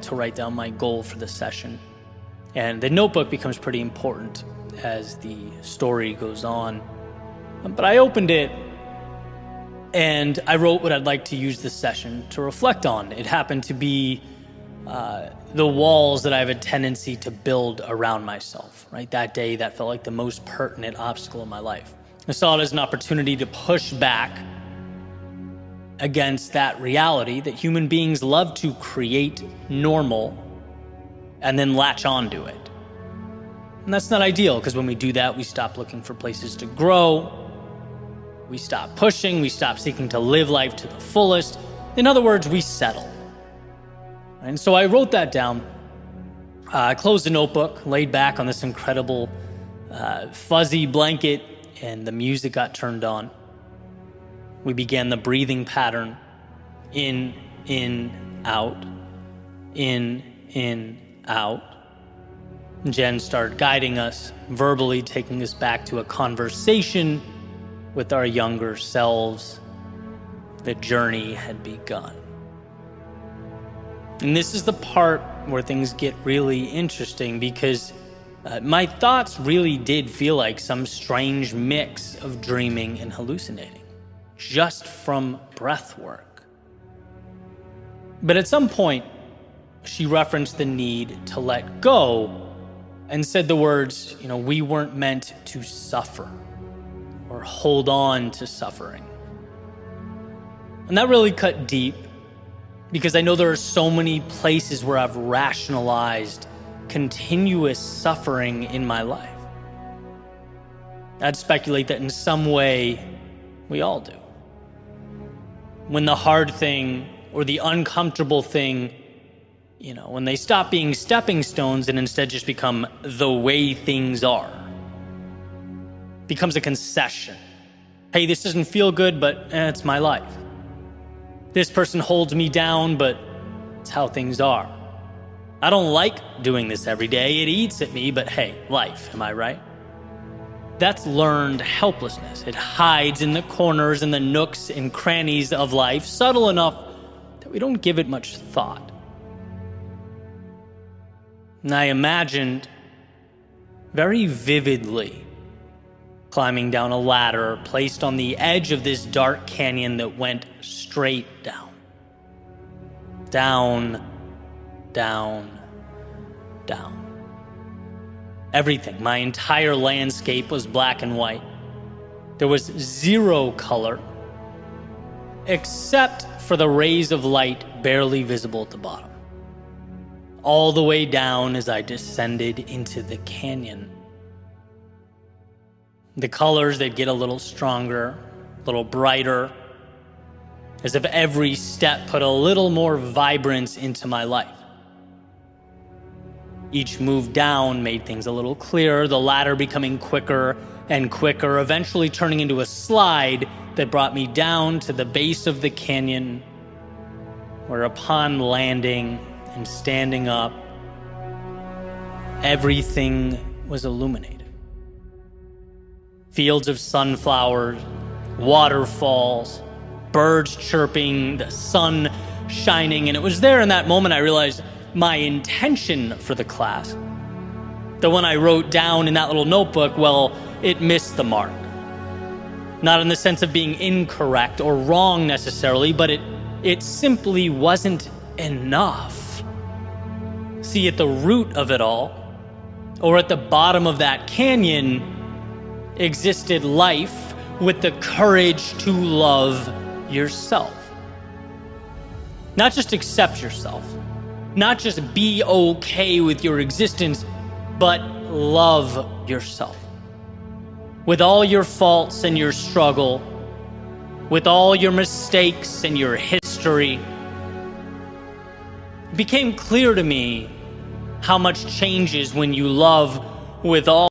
to write down my goal for the session. And the notebook becomes pretty important as the story goes on. But I opened it and I wrote what I'd like to use this session to reflect on. It happened to be the walls that I have a tendency to build around myself, right? That day, that felt like the most pertinent obstacle in my life. I saw it as an opportunity to push back against that reality that human beings love to create normal and then latch onto it. And that's not ideal, because when we do that, we stop looking for places to grow, we stop pushing, we stop seeking to live life to the fullest. In other words, we settle. And so I wrote that down. I closed the notebook, laid back on this incredible fuzzy blanket, and the music got turned on. We began the breathing pattern. In, out. In, out. Jen started guiding us, verbally taking us back to a conversation with our younger selves. The journey had begun. And this is the part where things get really interesting, because my thoughts really did feel like some strange mix of dreaming and hallucinating, just from breath work. But at some point, she referenced the need to let go and said the words, we weren't meant to suffer or hold on to suffering. And that really cut deep, because I know there are so many places where I've rationalized continuous suffering in my life. I'd speculate that in some way, we all do. When the hard thing or the uncomfortable thing, when they stop being stepping stones and instead just become the way things are, becomes a concession. Hey, this doesn't feel good, but it's my life. This person holds me down, but it's how things are. I don't like doing this every day. It eats at me, but hey, life, am I right? That's learned helplessness. It hides in the corners and the nooks and crannies of life, subtle enough that we don't give it much thought. And I imagined very vividly climbing down a ladder placed on the edge of this dark canyon that went straight down. Down, down, down. Everything, my entire landscape was black and white. There was zero color, except for the rays of light barely visible at the bottom. All the way down as I descended into the canyon. The colors, they'd get a little stronger, a little brighter, as if every step put a little more vibrance into my life. Each move down made things a little clearer, the ladder becoming quicker and quicker, eventually turning into a slide that brought me down to the base of the canyon, where upon landing and standing up, everything was illuminated. Fields of sunflowers, waterfalls, birds chirping, the sun shining, and it was there in that moment I realized my intention for the class, the one I wrote down in that little notebook, well, it missed the mark. Not in the sense of being incorrect or wrong necessarily, but it simply wasn't enough. See, at the root of it all, or at the bottom of that canyon, existed life with the courage to love yourself. Not just accept yourself, not just be okay with your existence, but love yourself. With all your faults and your struggle, with all your mistakes and your history, it became clear to me how much changes when you love with all